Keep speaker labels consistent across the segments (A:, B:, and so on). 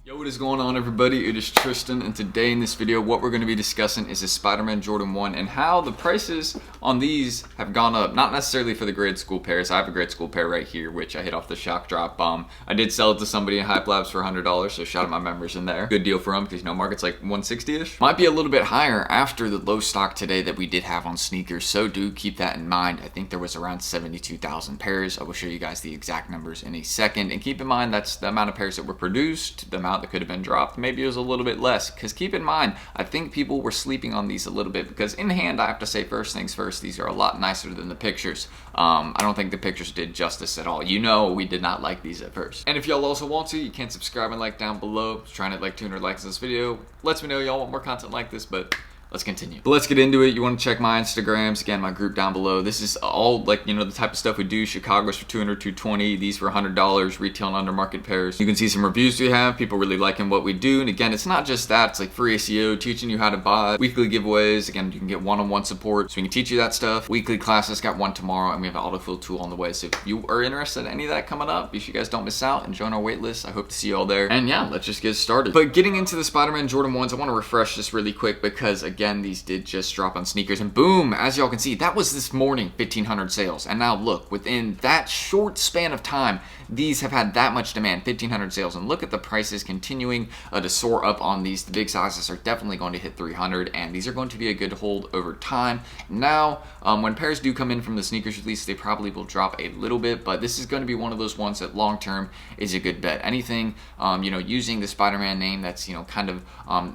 A: Yo, what is going on, everybody? It is Tristan, and today in this video what we're going to be discussing is the Spider-Man Jordan 1 and how the prices on these have gone up. Not necessarily for the grade school pairs. I have a grade school pair right here, which I hit off the shock drop. I did sell it to somebody in Hype Labs for $100, so shout out my members in there. Good deal for them because, you know, market's like 160-ish. Might be a little bit higher after the low stock today that we did have on sneakers, so do keep that in mind. I think there was around 72,000 pairs. I will show you guys the exact numbers in a second, and keep in mind that's the amount of pairs that were produced, the amount that could have been dropped. Maybe it was a little bit less, because keep in mind, I think people were sleeping on these a little bit, because in hand, I have to say, first things first, these are a lot nicer than the pictures. I don't think the pictures did justice at all. You know, we did not like these at first. And if y'all also want to, you can subscribe and like down below. Trying to like 200 likes in this video lets me know y'all want more content like this, but let's continue. But let's get into it. You want to check my Instagrams, again, my group down below. This is all, like, you know, the type of stuff we do. Chicago's for $200, $220. These for $100, retail and under market pairs. You can see some reviews we have. People really liking what we do. And again, it's not just that. It's like free SEO, teaching you how to buy, weekly giveaways. Again, you can get one-on-one support, so we can teach you that stuff. Weekly classes, got one tomorrow, and we have an autofill tool on the way. So if you are interested in any of that coming up, if you guys don't miss out and join our wait list, I hope to see you all there. And yeah, let's just get started. But getting into the Spider-Man Jordan 1s, I want to refresh this really quick because, again, these did just drop on sneakers, and boom, as y'all can see, that was this morning, 1,500 sales. And now look, within that short span of time, these have had that much demand, 1,500 sales, and look at the prices continuing to soar up on these. The big sizes are definitely going to hit 300, and these are going to be a good hold over time. Now, when pairs do come in from the sneakers release, they probably will drop a little bit, but this is going to be one of those ones that long term is a good bet. Anything, you know, using the Spider-Man name that's, you know, kind of,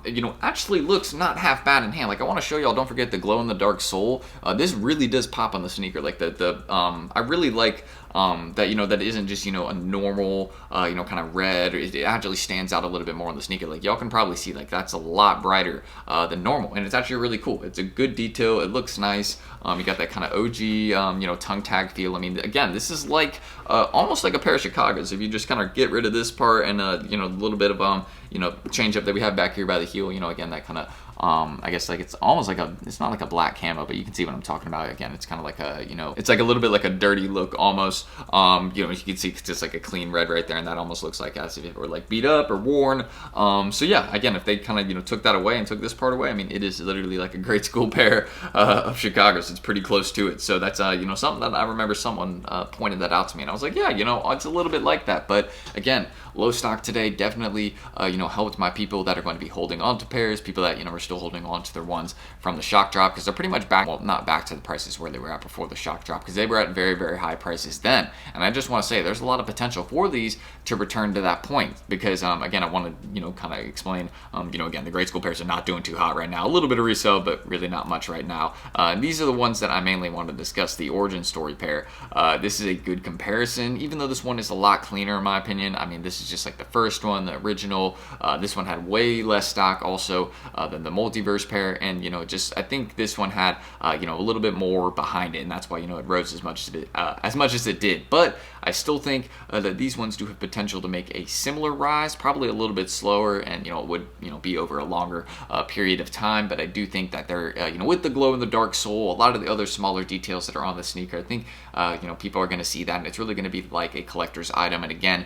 A: you know, actually looks not half bad in hand. Like, I want to show y'all, don't forget the glow in the dark sole. This really does pop on the sneaker. Like I really like that, you know, that isn't just, you know, a normal, you know, kind of red. It actually stands out a little bit more on the sneaker. Like, y'all can probably see, like, that's a lot brighter than normal, and it's actually really cool. It's a good detail. It looks nice. You got that kind of OG, you know, tongue tag feel. I mean, again, this is like almost like a pair of Chicago's. If you just kind of get rid of this part and you know, a little bit of you know, change up that we have back here by the heel. You know, again, that kind of I guess, like, it's almost like it's not like a black camo, but you can see what I'm talking about. Again, it's kind of like a, you know, it's like a little bit like a dirty look almost. You know, you can see it's just like a clean red right there, and that almost looks like as if it were like beat up or worn. So yeah, again, if they kind of, you know, took that away and took this part away, I mean, it is literally like a grade school pair of Chicago's. It's pretty close to it. So that's, you know, something that I remember someone pointed that out to me, and I was like, yeah, you know, it's a little bit like that. But again, low stock today definitely, you know, helped my people that are going to be holding on to pairs, people that, you know, are still holding on to their ones from the shock drop, because they're pretty much back, well, not back to the prices where they were at before the shock drop, because they were at very, very high prices then. And I just want to say there's a lot of potential for these to return to that point, because again, I want to, you know, kind of explain, you know, again, the grade school pairs are not doing too hot right now. A little bit of resale, but really not much right now. These are the ones that I mainly want to discuss. The origin story pair, this is a good comparison, even though this one is a lot cleaner in my opinion. I mean, this is just like the first one, the original. This one had way less stock also than the multiverse pair, and, you know, just, I think this one had, you know, a little bit more behind it, and that's why, you know, it rose as much as it did. But I still think that these ones do have potential to make a similar rise, probably a little bit slower, and, you know, it would, you know, be over a longer period of time. But I do think that they're, you know, with the glow in the dark sole, a lot of the other smaller details that are on the sneaker, I think, you know, people are going to see that, and it's really going to be like a collector's item. And again,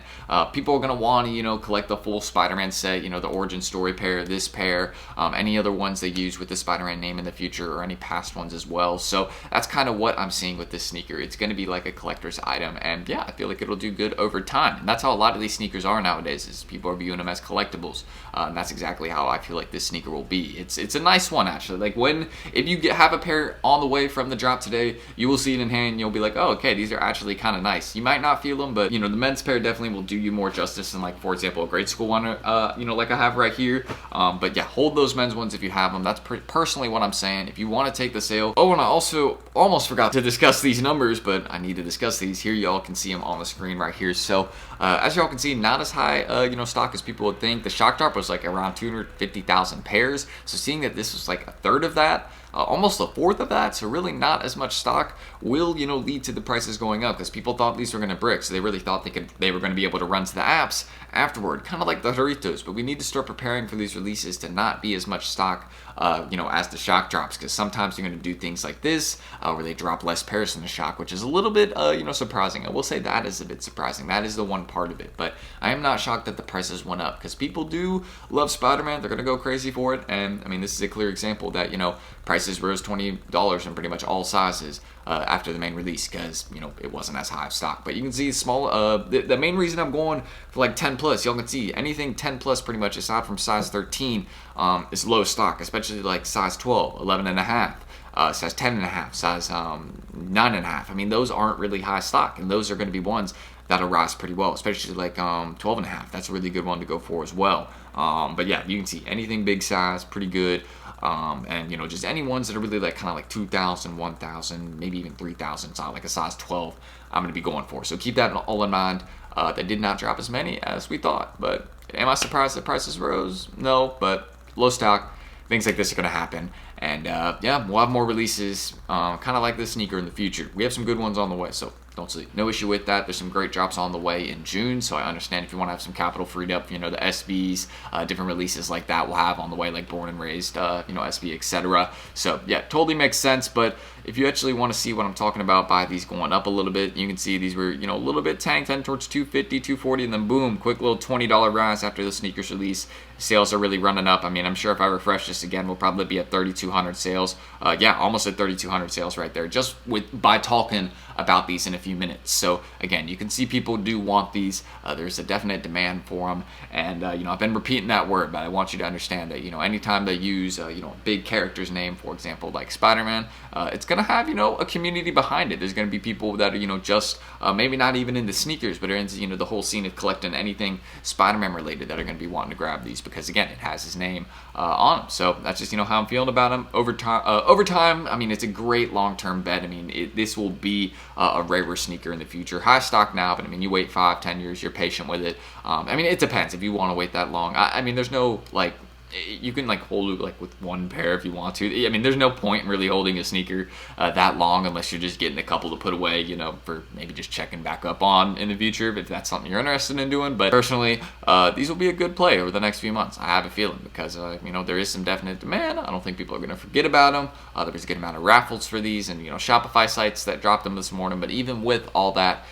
A: people are going to want to, you know, collect the full Spider-Man set, you know, the origin story pair, this pair, any other ones they use with the Spider-Man name in the future, or any past ones as well. So that's kind of what I'm seeing with this sneaker. It's going to be like a collector's item, and yeah, I feel like it'll do good over time. And that's how a lot of these sneakers are nowadays, is people are viewing them as collectibles, and that's exactly how I feel like this sneaker will be. It's a nice one, actually. Like, if you have a pair on the way from the drop today, you will see it in hand, and you'll be like, oh, okay, these are actually kind of nice. You might not feel them, but, you know, the men's pair definitely will do you more justice than, like, for example, a grade school one, you know, like I have right here. But yeah, hold those men's ones if you have them. That's personally what I'm saying. If you want to take the sale. Oh, and I also almost forgot to discuss these numbers, but I need to discuss these here. Y'all can see them on the screen right here. So as y'all can see, not as high, you know, stock as people would think. The shock drop was like around 250,000 pairs. So seeing that this was like a third of that, almost a fourth of that. So really not as much stock will, you know, lead to the prices going up, because people thought these were going to brick. So they really thought they were going to be able to run to the apps afterward, kind of like the Doritos. But we need to start preparing for these releases to not be as much stock, you know, as the shock drops, because sometimes you're going to do things like this where they drop less pairs in the shock, which is a little bit, you know, surprising. I will say that is a bit surprising. That is the one part of it. But I am not shocked that the prices went up, because people do love Spider-Man. They're going to go crazy for it. And I mean, this is a clear example that, you know, prices rose $20 in pretty much all sizes after the main release, because, you know, it wasn't as high of stock. But you can see small, the main reason I'm going for like 10 plus, y'all can see anything 10 plus pretty much, aside from size 13, is low stock, especially like size 12, 11 and a half. Size 10 and a half, size 9 and a half. I mean, those aren't really high stock, and those are going to be ones that'll rise pretty well, especially like 12 and a half. That's a really good one to go for as well. But yeah, you can see anything big size, pretty good. And you know, just any ones that are really like kind of like 2,000, 1,000, maybe even 3,000. It's not like a size 12 I'm going to be going for. So keep that all in mind. They did not drop as many as we thought, but am I surprised that prices rose? No, but low stock, things like this are going to happen. And yeah, we'll have more releases, kind of like this sneaker in the future. We have some good ones on the way, so don't see no issue with that. There's some great drops on the way in June, so I understand if you want to have some capital freed up, you know, the SBs, different releases like that we'll have on the way, like Born and Raised, you know, SB, etc. So yeah, totally makes sense. But if you actually want to see what I'm talking about by these going up a little bit, you can see these were, you know, a little bit tanked, heading towards 250, 240, and then boom, quick little $20 rise after the sneakers release. Sales are really running up. I mean, I'm sure if I refresh this again, we'll probably be at 3,200 sales. Yeah, almost at 3,200 sales right there, just by talking about these in a few minutes. So again, you can see people do want these. There's a definite demand for them, and you know, I've been repeating that word, but I want you to understand that, you know, anytime they use you know, a big character's name, for example, like Spider-Man, it's gonna have, you know, a community behind it. There's gonna be people that are, you know, just maybe not even into sneakers, but are into, you know, the whole scene of collecting anything Spider-Man related, that are gonna be wanting to grab these, because again, it has his name on them. So that's just, you know, how I'm feeling about them. Over time, I mean, it's a great long-term bet. I mean, this will be a rarer sneaker in the future. High stock now, but I mean, you wait 5-10 years, you're patient with it. I mean, it depends if you want to wait that long. I mean, there's no, like, you can like hold it like with one pair if you want to. I mean, there's no point in really holding a sneaker that long unless you're just getting a couple to put away, you know, for maybe just checking back up on in the future, if that's something you're interested in doing. But personally, these will be a good play over the next few months. I have a feeling, because you know, there is some definite demand. I don't think people are going to forget about them. There was a good amount of raffles for these, and you know, Shopify sites that dropped them this morning. But even with all that,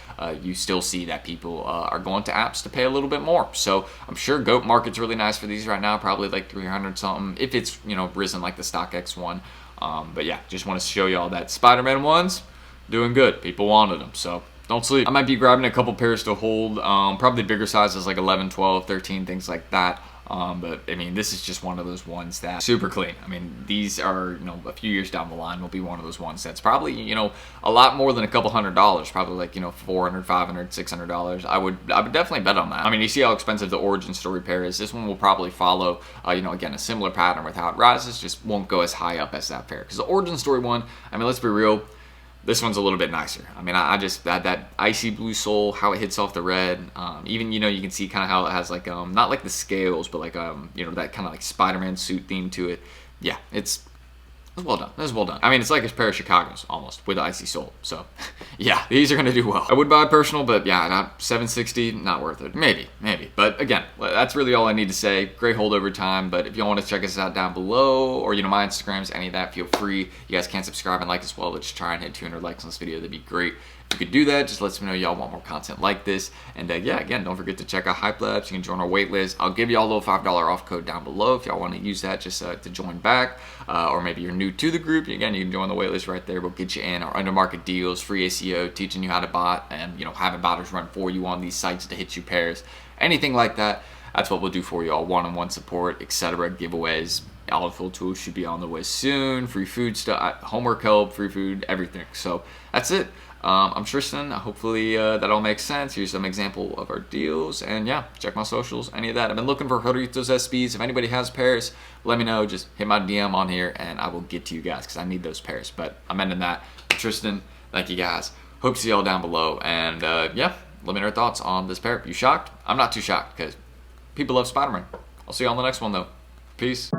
A: you still see that people are going to apps to pay a little bit more. So I'm sure Goat Market's really nice for these right now, probably like 300 something, if it's, you know, risen like the StockX one. But yeah, just want to show y'all that Spider-Man ones doing good. People wanted them, so don't sleep. I might be grabbing a couple pairs to hold, probably bigger sizes like 11, 12, 13, things like that. But I mean, this is just one of those ones that super clean. I mean, these are, you know, a few years down the line will be one of those ones that's probably, you know, a lot more than a couple $100, probably like, you know, $400, $500, $600. I would definitely bet on that. I mean, you see how expensive the Origin Story pair is. This one will probably follow, you know, again, a similar pattern with how it rises, just won't go as high up as that pair. Because the Origin Story one, I mean, let's be real, this one's a little bit nicer. I mean, I just, that icy blue sole, how it hits off the red. Even, you know, you can see kind of how it has like, not like the scales, but like, you know, that kind of like Spider-Man suit theme to it. Yeah, it's well done. That's well done. I mean, it's like a pair of Chicago's almost with icy sole. So yeah, these are going to do well. I would buy a personal, but yeah, not $760, not worth it. Maybe. But again, that's really all I need to say. Great holdover time. But if y'all want to check us out down below, or, you know, my Instagrams, any of that, feel free. You guys can subscribe and like as well. Let's try and hit 200 likes on this video. That'd be great. If you could do that, just let me know y'all want more content like this. And yeah, again, don't forget to check out Hype Labs. You can join our wait list. I'll give y'all a little $5 off code down below if y'all want to use that just to join back. Or maybe you're new to the group. Again, you can join the wait list right there. We'll get you in our under market deals, free ACO, teaching you how to bot, and, you know, having botters run for you on these sites to hit you pairs. Anything like that, that's what we'll do for you all. One-on-one support, etc. Giveaways. All the full tools should be on the way soon. Free food stuff, homework help, free food, everything. So that's it. I'm Tristan. Hopefully that all makes sense. Here's some example of our deals, and yeah, check my socials, any of that. I've been looking for Doritos SBs. If anybody has pairs, let me know. Just hit my DM on here and I will get to you guys, because I need those pairs. But I'm ending that. Tristan, thank you guys. Hope to see y'all down below, and yeah, let me know your thoughts on this pair. You shocked? I'm not too shocked, because people love Spider-Man. I'll see you on the next one though. Peace.